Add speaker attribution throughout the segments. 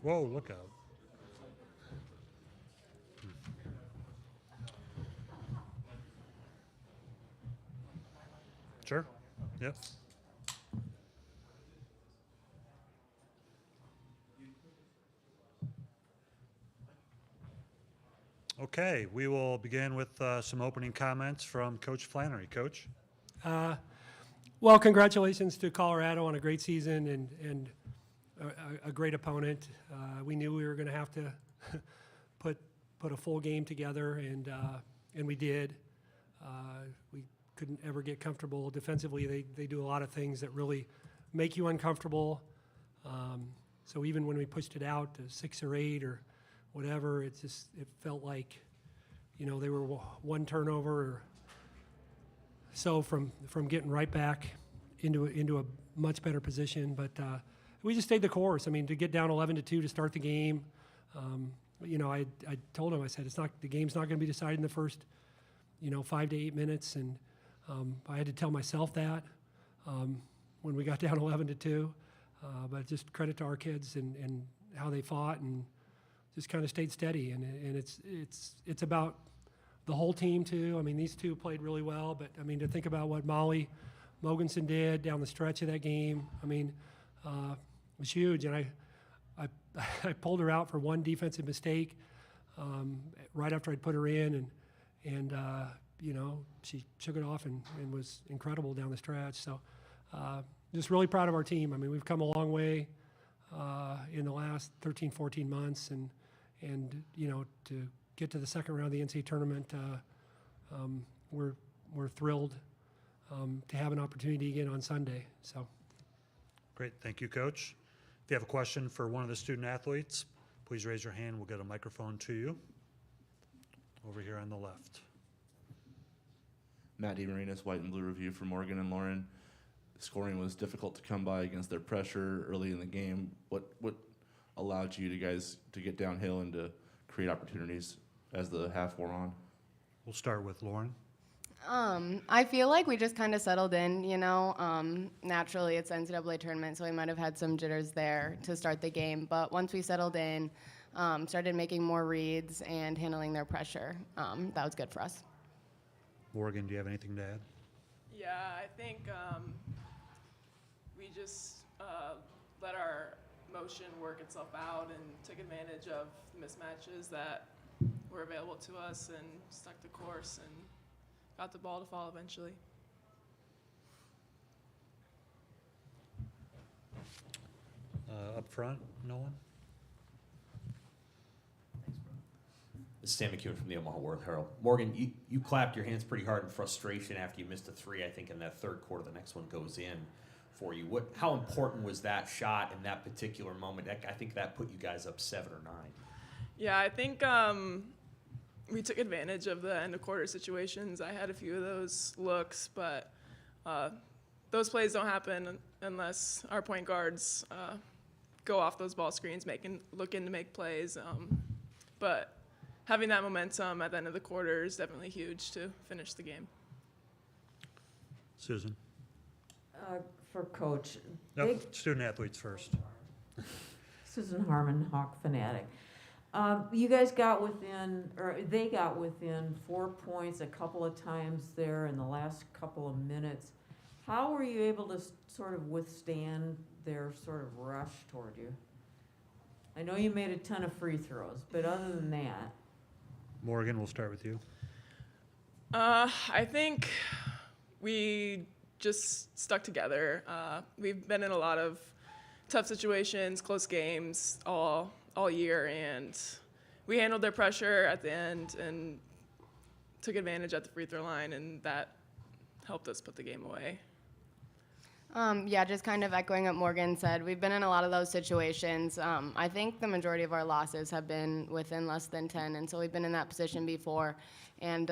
Speaker 1: Whoa, look out. Sure. Yep. Okay, we will begin with some opening comments from Coach Flannery. Coach?
Speaker 2: Well, congratulations to Colorado on a great season and a great opponent. We knew we were going to have to put a full game together, and we did. We couldn't ever get comfortable defensively. They do a lot of things that really make you uncomfortable. So even when we pushed it out to 6 or 8 or whatever, it felt like, they were one turnover or so from getting right back into a much better position. But we just stayed the course. I mean, to get down 11-2 to start the game, I told him, I said, the game's not going to be decided in the first, 5 to 8 minutes, and I had to tell myself that when we got down 11-2. But just credit to our kids and how they fought and just kind of stayed steady. And it's about the whole team too. I mean, these two played really well, but I mean, to think about what Molly Mogensen did down the stretch of that game, I mean, it was huge. And I pulled her out for one defensive mistake right after I'd put her in, and she shook it off and was incredible down the stretch. So just really proud of our team. I mean, we've come a long way in the last 13, 14 months, and to get to the second round of the NCAA tournament, we're thrilled to have an opportunity again on Sunday. So,
Speaker 1: Great. Thank you, Coach. If you have a question for one of the student athletes, please raise your hand. We'll get a microphone to you. Over here on the left.
Speaker 3: Matt DeMarinis, White and Blue Review for Morgan and Lauren. Scoring was difficult to come by against their pressure early in the game. What allowed you guys to get downhill and to create opportunities as the half wore on?
Speaker 1: We'll start with Lauren.
Speaker 4: I feel like we just kind of settled in, naturally it's the NCAA tournament, so we might have had some jitters there to start the game, but once we settled in, started making more reads and handling their pressure, that was good for us.
Speaker 1: Morgan, do you have anything to add?
Speaker 5: Yeah, I think we just let our motion work itself out and took advantage of the mismatches that were available to us and stuck the course and got the ball to fall eventually.
Speaker 1: Up front, Nolan?
Speaker 6: This is Sam McEwen from the Omaha World Herald. Morgan, you clapped your hands pretty hard in frustration after you missed a 3, I think, in that third quarter. The next one goes in for you. How important was that shot in that particular moment? I think that put you guys up 7 or 9.
Speaker 5: Yeah, I think we took advantage of the end of quarter situations. I had a few of those looks, but those plays don't happen unless our point guards go off those ball screens, looking to make plays. But having that momentum at the end of the quarter is definitely huge to finish the game.
Speaker 1: Susan?
Speaker 7: For Coach.
Speaker 1: Nope, student athletes first.
Speaker 7: Susan Harmon, Hawk Fanatic. You guys got within, or they got within 4 points a couple of times there in the last couple of minutes. How were you able to sort of withstand their sort of rush toward you? I know you made a ton of free throws, but other than that.
Speaker 1: Morgan, we'll start with you.
Speaker 5: I think we just stuck together. We've been in a lot of tough situations, close games all year, and we handled their pressure at the end and took advantage at the free throw line, and that helped us put the game away.
Speaker 4: Yeah, just kind of echoing what Morgan said. We've been in a lot of those situations. I think the majority of our losses have been within less than 10, and so we've been in that position before. And,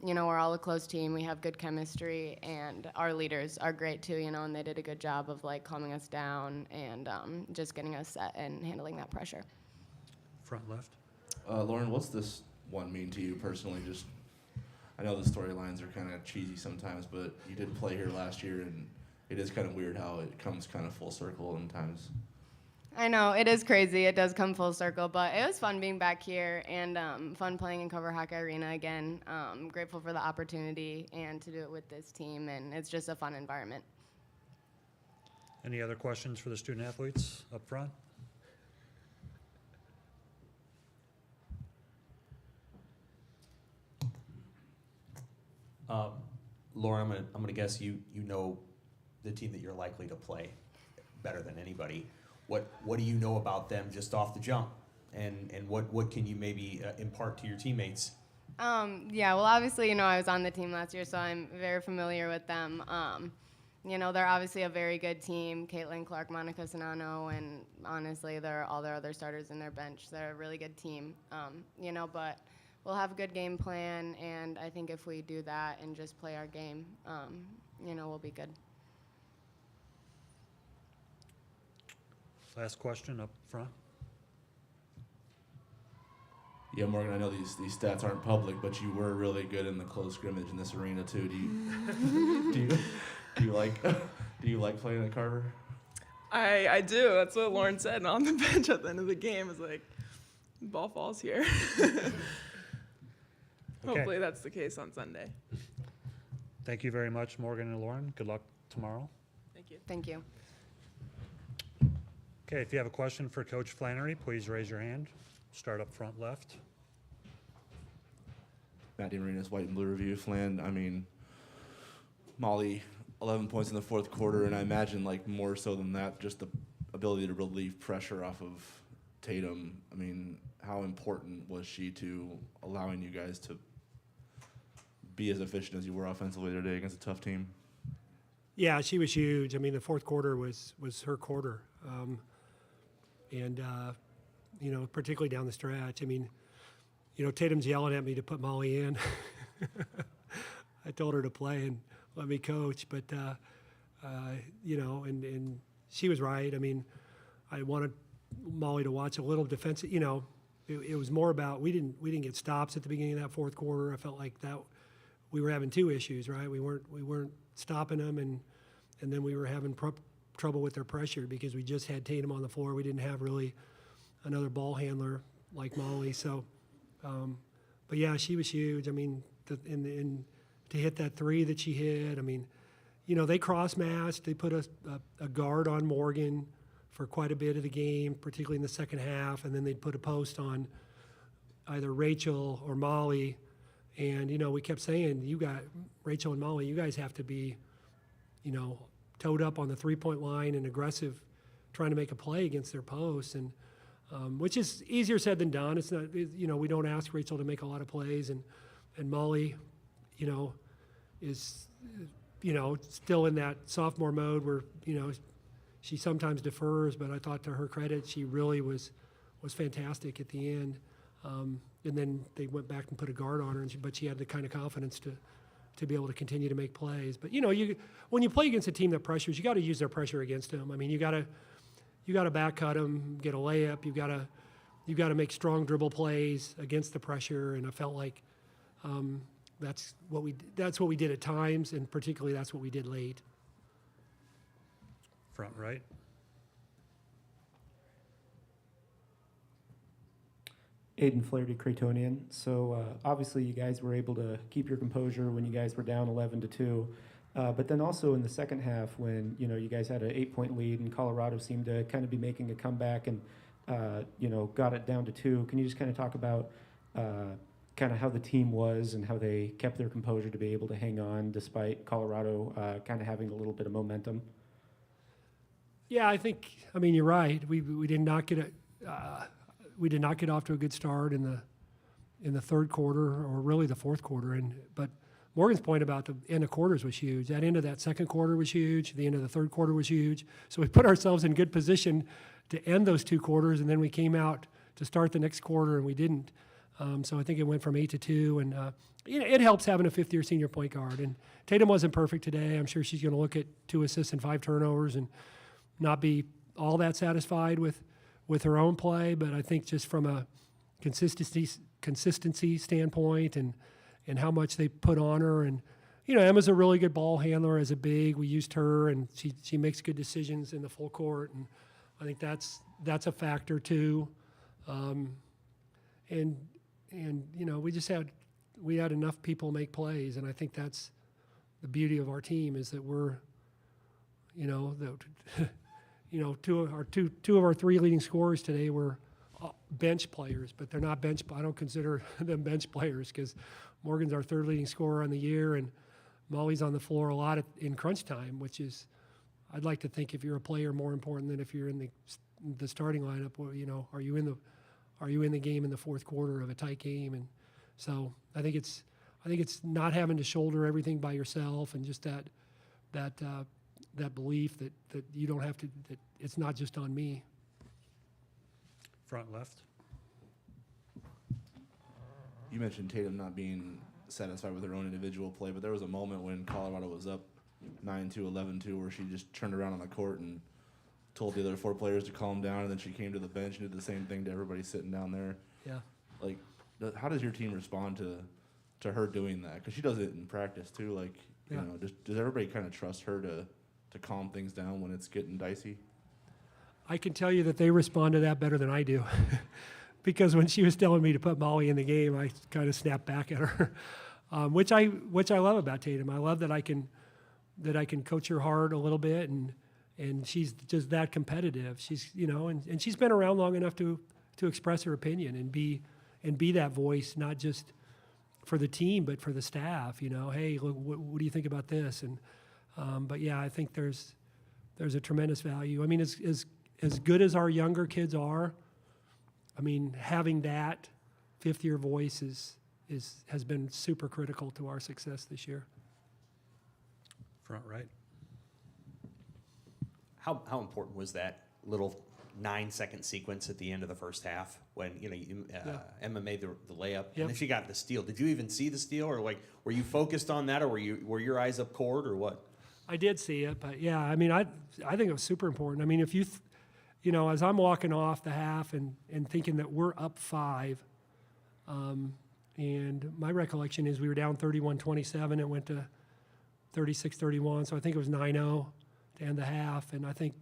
Speaker 4: we're all a close team. We have good chemistry, and our leaders are great too, and they did a good job of, calming us down and just getting us set and handling that pressure.
Speaker 1: Front left.
Speaker 3: Lauren, what's this one mean to you personally? I know the storylines are kind of cheesy sometimes, but you did play here last year, and it is kind of weird how it comes kind of full circle in times.
Speaker 4: I I know, it is crazy. It does come full circle, but it was fun being back here and fun playing in Cover Hockey Arena again. Grateful for the opportunity and to do it with this team, and it's just a fun environment.
Speaker 1: Any other questions for the student athletes up front?
Speaker 6: Lauren, I'm gonna guess you know the team that you're likely to play better than anybody. What do you know about them just off the jump, and what can you maybe impart to your teammates?
Speaker 4: Yeah, well, obviously, I was on the team last year, so I'm very familiar with them. They're obviously a very good team. Caitlin, Clark, Monica Sonano, and honestly, all their other starters in their bench. They're a really good team, but we'll have a good game plan, and I think if we do that and just play our game, we'll be good.
Speaker 1: Last question up front.
Speaker 3: Yeah, Morgan, I know these stats aren't public, but you were really good in the close scrimmage in this arena too. Do you like playing at Carver?
Speaker 5: I do. That's what Lauren said on the bench at the end of the game. Is like, ball falls here. Hopefully that's the case on Sunday.
Speaker 1: Thank you very much, Morgan and Lauren. Good luck tomorrow.
Speaker 5: Thank you.
Speaker 4: Thank you.
Speaker 1: Okay, if you have a question for Coach Flannery, please raise your hand. Start up front left.
Speaker 3: Matt DeMarinis, White and Blue Review. Flan, I mean, Molly, 11 points in the fourth quarter, and I imagine like more so than that, just the ability to relieve pressure off of Tatum. I mean, how important was she to allowing you guys to be as efficient as you were offensively today against a tough team?
Speaker 2: Yeah, she was huge. I mean, the fourth quarter was her quarter. Particularly down the stretch. I mean, Tatum's yelling at me to put Molly in. I told her to play and let me coach, but, and she was right. I mean, I wanted Molly to watch a little defensive, it was more about, we didn't get stops at the beginning of that fourth quarter. I felt like that we were having two issues, right? We weren't stopping them, and then we were having trouble with their pressure because we just had Tatum on the floor. We didn't have really another ball handler like Molly. So, but yeah, she was huge. I mean, to hit that three that she hit, I mean, they cross-matched. They put a guard on Morgan for quite a bit of the game, particularly in the second half, and then they'd put a post on either Rachel or Molly. And, we kept saying, Rachel and Molly, you guys have to be, toed up on the three-point line and aggressive, trying to make a play against their posts, and which is easier said than done. It's not, we don't ask Rachel to make a lot of plays, and Molly, is, still in that sophomore mode where, she sometimes defers, but I thought to her credit, she really was fantastic at the end. And then they went back and put a guard on her, but she had the kind of confidence to be able to continue to make plays. But when you play against a team that pressures, you got to use their pressure against them. I mean, you got to back cut them, get a layup. You got to make strong dribble plays against the pressure. And I felt like that's what we did at times, and particularly that's what we did late.
Speaker 1: Front right.
Speaker 8: Aiden Flaherty, Creightonian. So obviously you guys were able to keep your composure when you guys were down 11-2. But then also in the second half when, you guys had an 8-point lead and Colorado seemed to kind of be making a comeback and, got it down to 2. Can you just kind of talk about kind of how the team was and how they kept their composure to be able to hang on despite Colorado kind of having a little bit of momentum?
Speaker 2: Yeah, I mean, you're right. We did not get we did not get off to a good start in the third quarter or really the fourth quarter. But Morgan's point about the end of quarters was huge. That end of that second quarter was huge. The end of the third quarter was huge. So we put ourselves in good position to end those two quarters, and then we came out to start the next quarter, and we didn't. So I think it went from 8-2, and it helps having a fifth-year senior point guard. And Tatum wasn't perfect today. I'm sure she's going to look at 2 assists and 5 turnovers and not be all that satisfied with her own play, but I think just from a consistency standpoint and how much they put on her, and Emma's a really good ball handler as a big. We used her, and she makes good decisions in the full court, and I think that's that's a factor too. And you know, we had enough people make plays, and I think that's the beauty of our team is that we're, you know, two of our three leading scorers today were bench players, but they're not bench. I don't consider them bench players because Morgan's our third leading scorer on the year, and Molly's on the floor a lot in crunch time, which is, I'd like to think if you're a player more important than if you're in the starting lineup. Well, you know, are you in the game in the fourth quarter of a tight game? And so I think it's not having to shoulder everything by yourself, and just that belief that you don't have to, that it's not just on me.
Speaker 1: Front left.
Speaker 3: You mentioned Tatum not being satisfied with her own individual play, but there was a moment when Colorado was up 9-2, 11-2, where she just turned around on the court and told the other four players to calm down, and then she came to the bench and did the same thing to everybody sitting down there.
Speaker 2: Yeah.
Speaker 3: Like, how does your team respond to her doing that? Because she does it in practice too. Like, you
Speaker 2: Yeah.
Speaker 3: know, does everybody kind of trust her to calm things down when it's getting dicey?
Speaker 2: I can tell you that they respond to that better than I do. Because when she was telling me to put Molly in the game, I kind of snapped back at her, which I love about Tatum. I love that I can coach her hard a little bit, and she's just that competitive. She's, you know, and she's been around long enough to express her opinion and be that voice, not just for the team but for the staff. You know, hey, look, what do you think about this? And but yeah, I think there's a tremendous value. I mean, as good as our younger kids are, I mean, having that fifth-year voice has been super critical to our success this year.
Speaker 1: Front right.
Speaker 6: How important was that little 9-second sequence at the end of the first half when, you know, Emma made the layup and then she got the steal? Did you even see the steal, or like were you focused on that, or were your eyes up court, or what?
Speaker 2: I did see it, but yeah, I mean, I think it was super important. I mean, if you know, as I'm walking off the half and thinking that we're up 5, and my recollection is we were down 31-27, it went to 36-31, so I think it was 9-0 to end the half, and I think,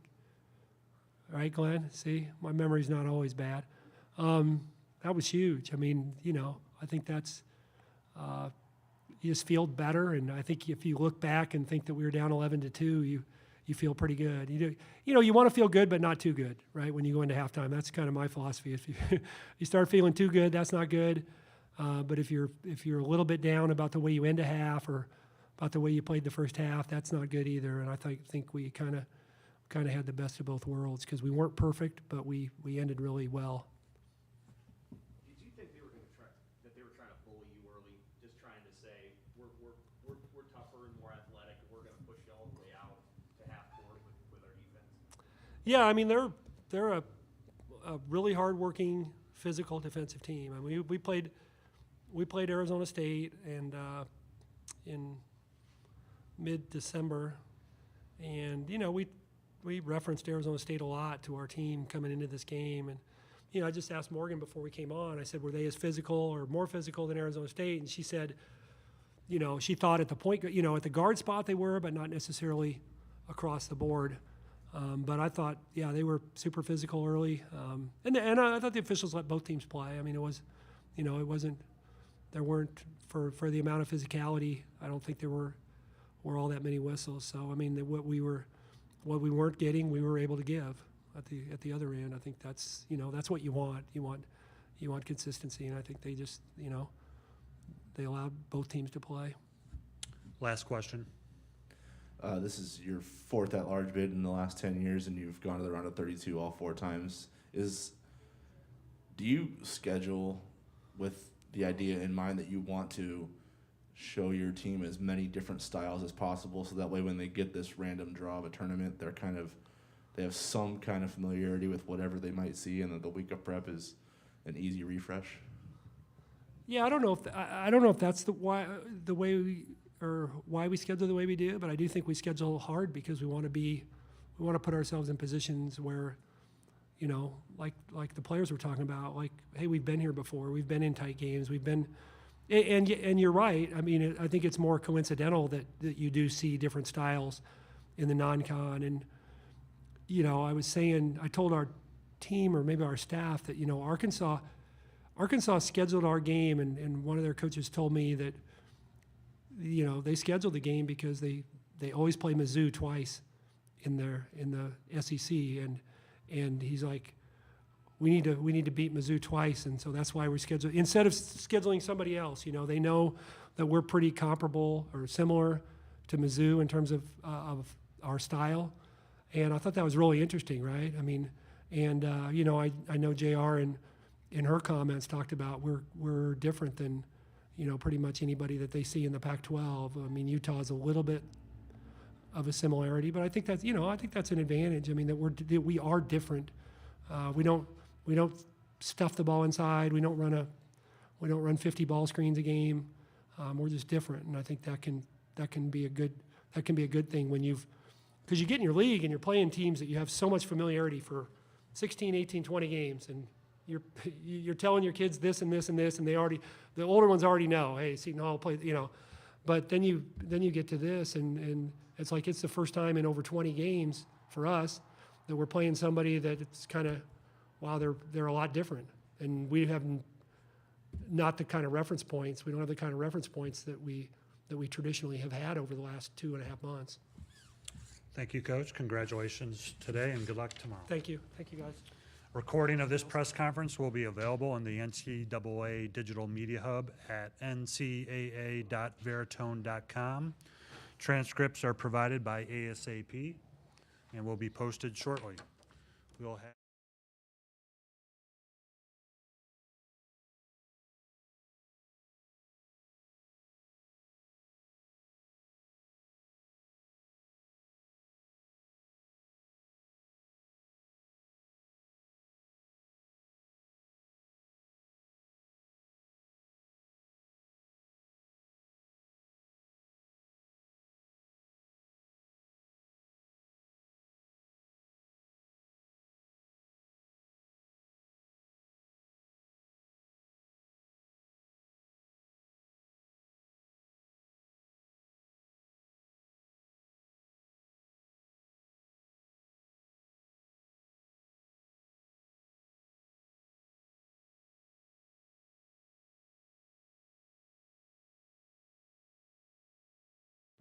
Speaker 2: right, Glenn? See, my memory's not always bad. That was huge. I mean, you know, I think that's, you just feel better, and I think if you look back and think that we were down 11-2, you feel pretty good. You know, you want to feel good, but not too good, right? When you go into halftime, that's kind of my philosophy. If you start feeling too good, that's not good. But if you're a little bit down about the way you end a half or about the way you played the first half, that's not good either. And I think we kind of had the best of both worlds because we weren't perfect, but we ended really well.
Speaker 6: Did you think they were trying to bully you early, just trying to say we're tougher and more athletic, and we're going to push you all the way out to half court with our defense?
Speaker 2: Yeah, I mean they're a really hardworking, physical defensive team. I mean we played Arizona State and in mid-December, and you know we referenced Arizona State a lot to our team coming into this game, and you know I just asked Morgan before we came on. I said, were they as physical or more physical than Arizona State? And she said, you know, she thought at the point, you know, at the guard spot they were, but not necessarily across the board. But I thought, yeah, they were super physical early, and I thought the officials let both teams play. I mean, it was, you know, there weren't for the amount of physicality. I don't think there were all that many whistles. So I mean, what we weren't getting, we were able to give at the other end. I think that's, you know, that's what you want. You want consistency, and I think they just, you know, they allowed both teams to play.
Speaker 1: Last question.
Speaker 3: This is your 4th at-large bid in the last 10 years, and you've gone to the round of 32 all 4 times. Do you schedule with the idea in mind that you want to show your team as many different styles as possible, so that way when they get this random draw of a tournament, they have some kind of familiarity with whatever they might see, and that the week of prep is an easy refresh?
Speaker 2: Yeah, I don't know if that's why we schedule the way we do, but I do think we schedule hard because we want to put ourselves in positions where, you know, like the players were talking about, like, hey, we've been here before, we've been in tight games, and you're right. I mean, I think it's more coincidental that you do see different styles in the non-con. And, you know, I told our team or maybe our staff that, Arkansas scheduled our game, and one of their coaches told me that, they scheduled the game because they always play Mizzou twice in the SEC, and he's like, we need to beat Mizzou twice, and so that's why we're scheduling instead of scheduling somebody else. They know that we're pretty comparable or similar to Mizzou in terms of our style, and I thought that was really interesting, right? I mean, and I know JR in her comments talked about we're different than pretty much anybody that they see in the Pac-12. I mean, Utah is a little bit of a similarity, but I think that's an advantage. I mean, that we are different. We don't stuff the ball inside. We don't run 50 ball screens a game. We're just different, and I think that can be a good thing because you get in your league and you're playing teams that you have so much familiarity for 16, 18, 20 games, and you're telling your kids this and this and this, and the older ones already know. Hey, see, no, I'll play. But then you get to this, and it's like it's the first time in over 20 games for us that we're playing somebody that it's kind of, wow, they're a lot different, and we have not the kind of reference points. We don't have the kind of reference points that we traditionally have had over the last 2.5 months.
Speaker 1: Thank you, Coach. Congratulations today, and good luck tomorrow.
Speaker 2: Thank you, guys.
Speaker 1: Recording of this press conference will be available in the NCAA Digital Media Hub at ncaa.veritone.com. Transcripts are provided by ASAP and will be posted shortly. We'll have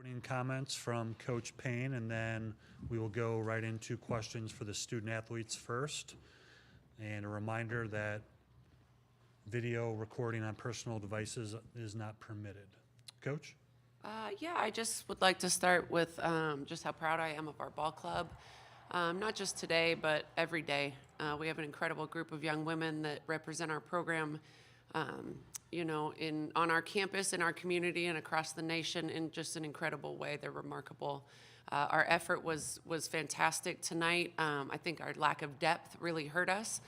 Speaker 1: opening comments from Coach Payne, and then we will go right into questions for the student athletes first. And a reminder that video recording on personal devices is not permitted. Coach?
Speaker 9: Yeah, I just would like to start with just how proud I am of our ball club. Not just today, but every day. We have an incredible group of young women that represent our program, on our campus, in our community, and across the nation in just an incredible way. They're remarkable. Our effort was fantastic tonight. I think our lack of depth really hurt us.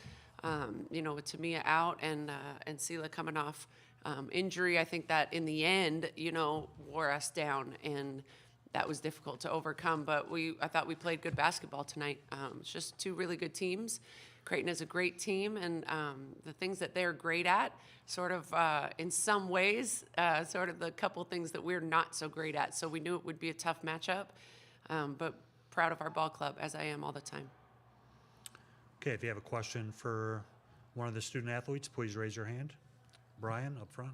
Speaker 9: With Tamia out and Sela coming off injury, I think that in the end, wore us down, and that was difficult to overcome. But I thought we played good basketball tonight. It's just two really good teams. Creighton is a great team, and the things that they're great at, sort of in some ways, sort of the couple things that we're not so great at. So we knew it would be a tough matchup, but proud of our ball club, as I am all the time.
Speaker 1: Okay, if you have a question for one of the student athletes, please raise your hand. Brian, up front.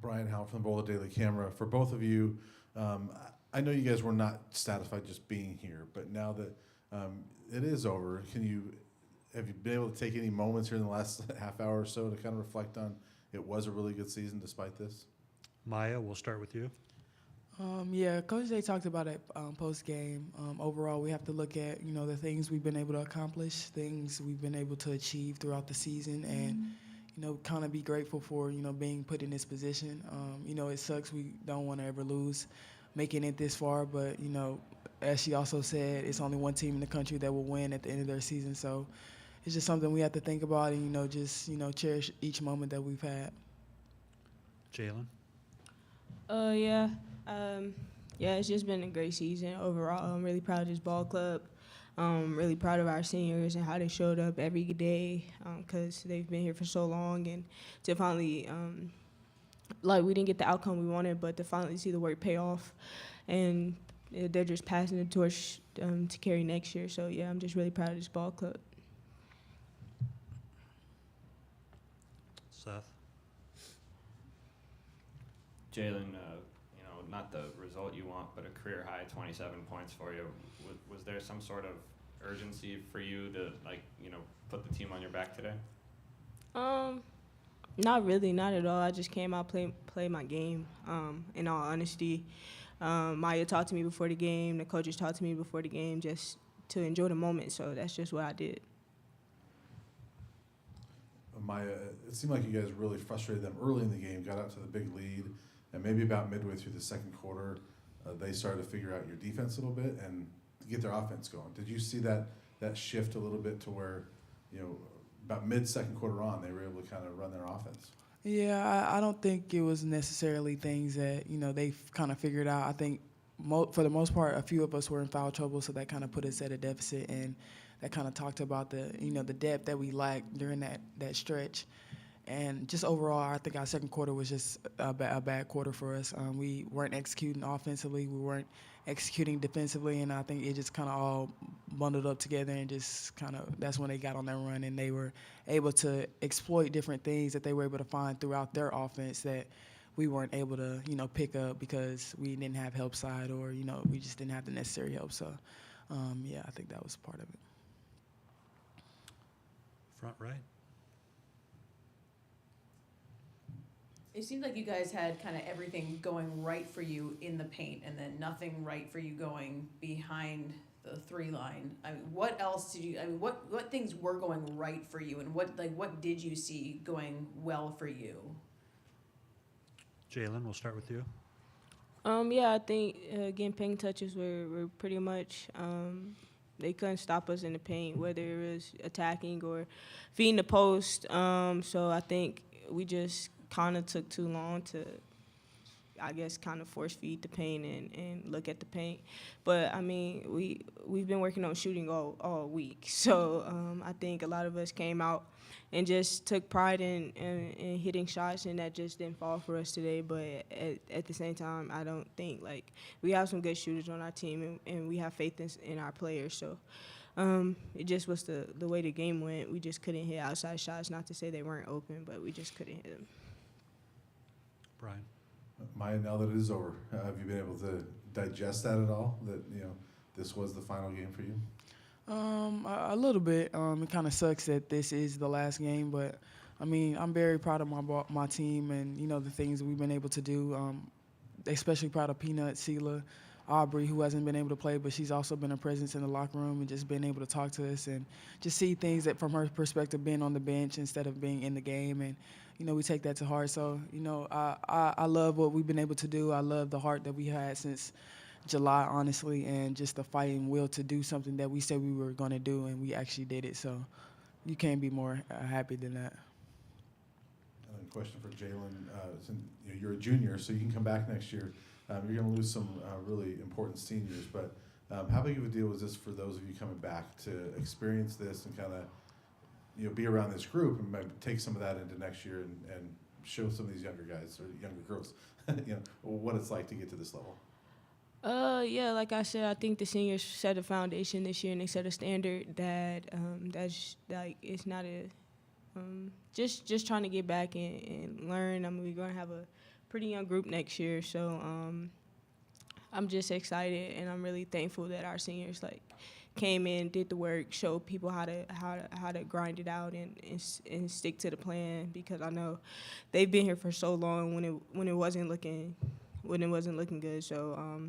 Speaker 10: Brian Howell from the Boulder Daily Camera. For both of you, I know you guys were not satisfied just being here, but now that it is over, have you been able to take any moments here in the last half hour or so to kind of reflect on it was a really good season despite this?
Speaker 1: Maya, we'll start with you.
Speaker 11: Yeah, Coach Day talked about it post-game. Overall, we have to look at, the things we've been able to accomplish, things we've been able to achieve throughout the season, and, kind of be grateful for, being put in this position. It sucks. We don't want to ever lose making it this far, but, as she also said, it's only one team in the country that will win at the end of their season. So it's just something we have to think about and, just, cherish each moment that we've had.
Speaker 1: Jalen?
Speaker 12: Yeah, it's just been a great season overall. I'm really proud of this ball club. Really proud of our seniors and how they showed up every day because they've been here for so long. And to finally, we didn't get the outcome we wanted, but to finally see the work pay off. And they're just passing the torch to carry next year. So yeah, I'm just really proud of this ball club.
Speaker 1: Seth?
Speaker 13: Jalen, not the result you want, but a career high 27 points for you. Was there some sort of urgency for you to, put the team on your back today?
Speaker 12: Not really, not at all. I just came out, play my game, in all honesty. Maya talked to me before the game. The coaches talked to me before the game just to enjoy the moment. So that's just what I did.
Speaker 10: Maya, it seemed like you guys really frustrated them early in the game, got out to the big lead, and maybe about midway through the second quarter, they started to figure out your defense a little bit and get their offense going. Did you see that shift a little bit to where, about mid-second quarter on, they were able to kind of run their offense?
Speaker 11: Yeah, I don't think it was necessarily things that, they've kind of figured out. I think for the most part, a few of us were in foul trouble, so that kind of put us at a deficit, and that kind of talked about the depth that we lacked during that stretch. And just overall, I think our second quarter was just a bad quarter for us. We weren't executing offensively. We weren't executing defensively. And I think it just kind of all bundled up together and just kind of that's when they got on their run and they were able to exploit different things that they were able to find throughout their offense that we weren't able to, pick up because we didn't have help side or, we just didn't have the necessary help. So, I think that was part of it.
Speaker 1: Front right.
Speaker 14: It seemed like you guys had kind of everything going right for you in the paint and then nothing right for you going behind the three line. I mean, what else did you, what things were going right for you and what did you see going well for you?
Speaker 1: Jalen, we'll start with you.
Speaker 12: Yeah, I think, again, paint touches were pretty much, they couldn't stop us in the paint, whether it was attacking or feeding the post. So I think we just kind of took too long to, I guess, kind of force feed the paint and look at the paint. But, I mean, we've been working on shooting all week. So I think a lot of us came out and just took pride in hitting shots, and that just didn't fall for us today. But at the same time, I don't think, we have some good shooters on our team, and we have faith in our players. So it just was the way the game went. We just couldn't hit outside shots. Not to say they weren't open, but we just couldn't hit them.
Speaker 1: Brian.
Speaker 10: Maya, now that it is over, have you been able to digest that at all? That this was the final game for you?
Speaker 11: A little bit. It kind of sucks that this is the last game, but I mean, I'm very proud of my team and the things that we've been able to do. Especially proud of Peanut, Sela, Aubrey, who hasn't been able to play, but she's also been a presence in the locker room and just been able to talk to us and just see things that from her perspective, being on the bench instead of being in the game. And we take that to heart. So I love what we've been able to do. I love the heart that we had since July, honestly, and just the fighting will to do something that we said we were going to do, and we actually did it. So you can't be more happy than that.
Speaker 10: And then a question for Jalen. You're a junior, so you can come back next year. You're going to lose some really important seniors, but how big of a deal was this for those of you coming back to experience this and kind of be around this group and maybe take some of that into next year and show some of these younger guys or younger girls what it's like to get to this level?
Speaker 12: Yeah, like I said, I think the seniors set a foundation this year, and they set a standard that it's not a just trying to get back and learn. I mean, we're gonna have a pretty young group next year, so I'm just excited, and I'm really thankful that our seniors came in, did the work, showed people how to grind it out and stick to the plan, because I know they've been here for so long when it wasn't looking good. So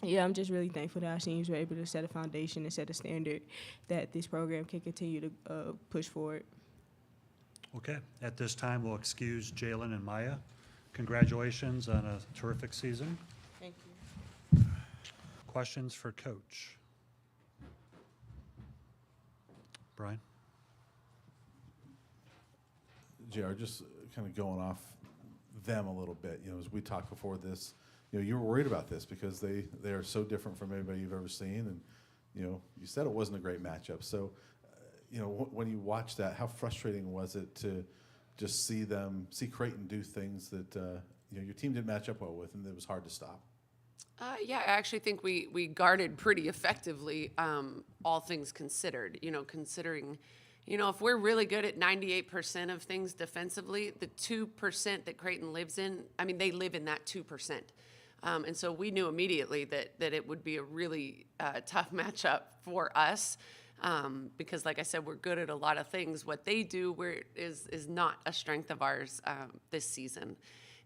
Speaker 12: yeah, I'm just really thankful that our seniors were able to set a foundation and set a standard that this program can continue to push forward.
Speaker 1: Okay, at this time, we'll excuse Jalen and Maya. Congratulations on a terrific season.
Speaker 12: Thank you.
Speaker 1: Questions for Coach? Brian?
Speaker 10: JR, just kind of going off them a little bit, as we talked before this, you were worried about this because they are so different from anybody you've ever seen, and you said it wasn't a great matchup. So, when you watch that, how frustrating was it to just see Creighton do things that your team didn't match up well with, and it was hard to stop?
Speaker 9: Yeah, I actually think we guarded pretty effectively, all things considered. Considering, if we're really good at 98% of things defensively, the 2% that Creighton lives in, they live in that 2%. And so we knew immediately that it would be a really tough matchup for us. Because like I said, we're good at a lot of things. What they do is not a strength of ours this season.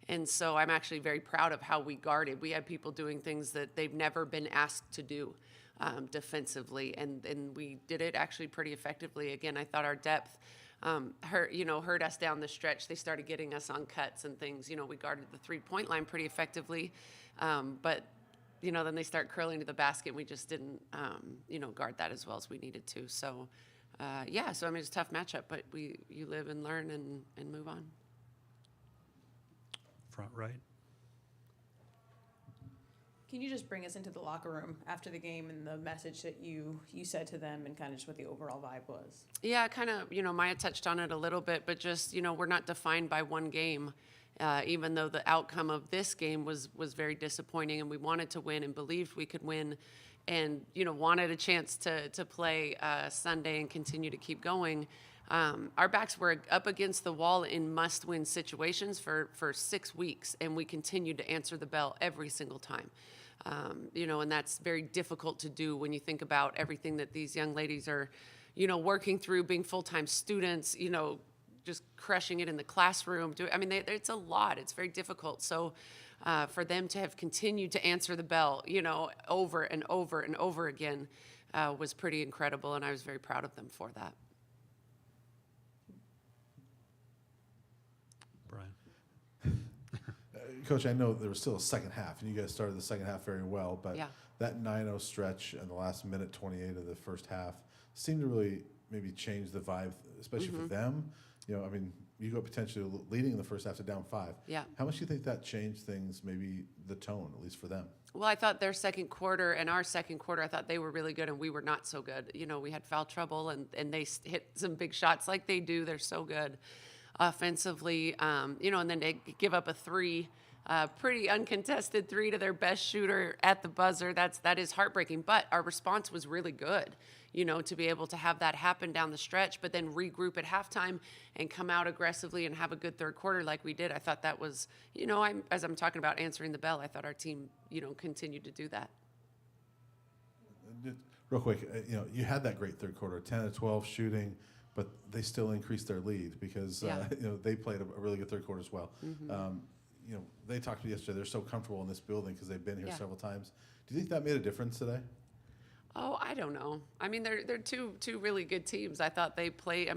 Speaker 9: And so I'm actually very proud of how we guarded. We had people doing things that they've never been asked to do defensively, and we did it actually pretty effectively. Again, I thought our depth hurt us down the stretch. They started getting us on cuts and things. We guarded the three-point line pretty effectively, but then they start curling to the basket, and we just didn't guard that as well as we needed to. So it's a tough matchup, but you live and learn and move on.
Speaker 1: Front right.
Speaker 14: Can you just bring us into the locker room after the game and the message that you said to them and kind of just what the overall vibe was?
Speaker 9: Yeah, kind of, Maya touched on it a little bit, but just, we're not defined by one game, even though the outcome of this game was very disappointing, and we wanted to win and believed we could win and, wanted a chance to play Sunday and continue to keep going. Our backs were up against the wall in must-win situations for 6 weeks, and we continued to answer the bell every single time. And that's very difficult to do when you think about everything that these young ladies are, working through, being full-time students, just crushing it in the classroom. It's a lot. It's very difficult. So for them to have continued to answer the bell, over and over and over again was pretty incredible, and I was very proud of them for that.
Speaker 10: Coach, I know there was still a second half, and you guys started the second half very well, but
Speaker 9: Yeah.
Speaker 10: that 9-0 stretch in the last minute 28 of the first half seemed to really maybe change the vibe, especially for them. You go potentially leading in the first half to down 5.
Speaker 9: Yeah.
Speaker 10: How much do you think that changed things, maybe the tone, at least for them?
Speaker 9: Well, I thought their second quarter and our second quarter, I thought they were really good and we were not so good. We had foul trouble and they hit some big shots like they do. They're so good offensively, and then they give up a 3. Pretty uncontested 3 to their best shooter at the buzzer. That is heartbreaking, but our response was really good, to be able to have that happen down the stretch, but then regroup at halftime and come out aggressively and have a good third quarter like we did. I thought that was, as I'm talking about answering the bell, I thought our team, continued to do that.
Speaker 10: Real quick, you had that great third quarter, 10 of 12 shooting, but they still increased their lead because, they played a really good third quarter as well.
Speaker 9: Mm-hmm.
Speaker 10: They talked to me yesterday. They're so comfortable in this building because they've been here several times. Do you think that made a difference today?
Speaker 9: Oh, I don't know. They're two really good teams. I thought they played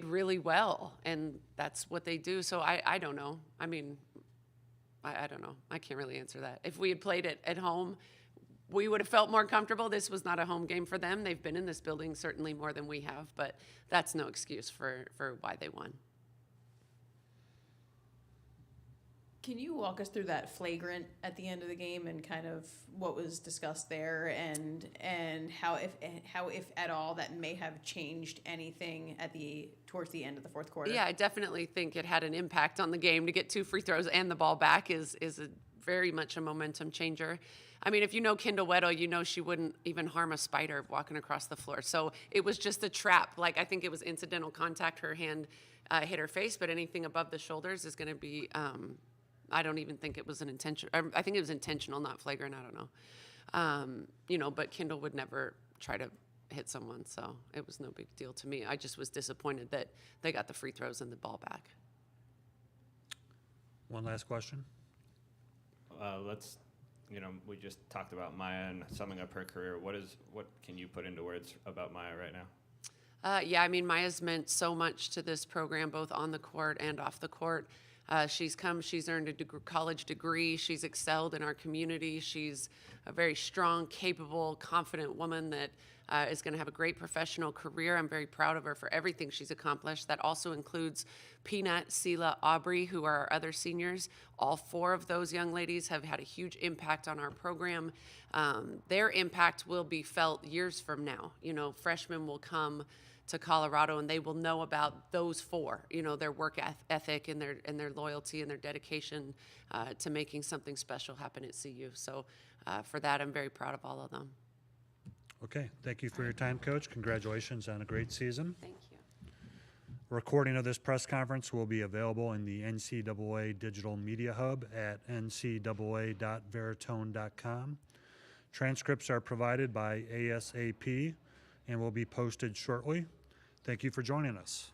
Speaker 9: really well, and that's what they do. So I don't know. I don't know. I can't really answer that. If we had played it at home, we would have felt more comfortable. This was not a home game for them. They've been in this building certainly more than we have, but that's no excuse for why they won.
Speaker 14: Can you walk us through that flagrant at the end of the game and kind of what was discussed there and how if at all that may have changed anything towards the end of the fourth quarter?
Speaker 9: Yeah, I definitely think it had an impact on the game. To get 2 free throws and the ball back is a very much a momentum changer. If you know Kendall Weddle, she wouldn't even harm a spider walking across the floor. So it was just a trap. I think it was incidental contact. Her hand hit her face, but anything above the shoulders is going to be I don't even think it was an intention. I think it was intentional, not flagrant. I don't know. But Kendall would never try to hit someone, so it was no big deal to me. I just was disappointed that they got the free throws and the ball back.
Speaker 1: One last question.
Speaker 13: We just talked about Maya and summing up her career. What can you put into words about Maya right now?
Speaker 9: Maya's meant so much to this program, both on the court and off the court. She's earned a college degree. She's excelled in our community. She's a very strong, capable, confident woman that is going to have a great professional career. I'm very proud of her for everything she's accomplished. That also includes Peanut, Sela, Aubrey, who are our other seniors. All 4 of those young ladies have had a huge impact on our program. Their impact will be felt years from now. Freshmen will come to Colorado, and they will know about those four, you know, their work ethic and their loyalty and their dedication to making something special happen at CU. So for that, I'm very proud of all of them.
Speaker 1: Okay, thank you for your time, Coach. Congratulations on a great season.
Speaker 9: Thank you.
Speaker 1: A recording of this press conference will be available in the NCAA Digital Media Hub at ncaa.veritone.com. Transcripts are provided by ASAP and will be posted shortly. Thank you for joining us.